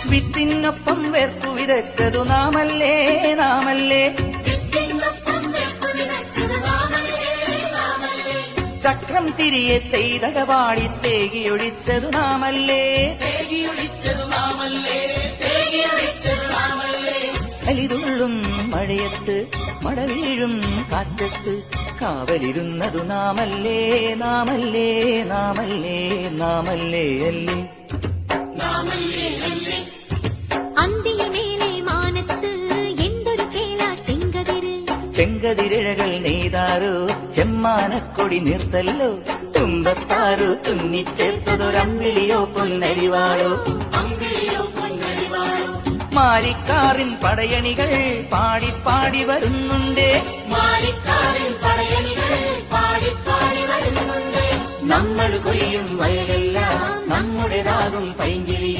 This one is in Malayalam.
വിത്തിനൊപ്പം വേർത്തു വിതച്ചതു നാമല്ലേ നാമല്ലേ, ചക്രം തിരിയെ തെയ്തകവാടി തേകിയൊഴിച്ചതു നാമല്ലേ, അലിതുള്ളും മഴയത്ത് മടവീഴും കാറ്റത്ത് കാവലിരുന്നതു നാമല്ലേ നാമല്ലേ നാമല്ലേ നാമല്ലേ അല്ലേ. അന്തിയമേലെ മാനത്ത് എന്തൊരു ചേല ചെങ്കതിര്, ചെങ്കതിരിഴകൾ നെയ്താരോ ചെമ്മാനക്കൊടി നിർത്തല്ലോ, തുമ്പത്താരോ തുന്നിച്ചേർത്തതൊരമ്പിളിയോ പൊന്നരിവാളോ, മാരിക്കാറിൻ പടയണികൾ പാടിപ്പാടി വരുന്നുണ്ടേ, നമ്മൾ കൊയ്യും വയലെല്ലാം നമ്മുടേതാകും പൈങ്കിളി.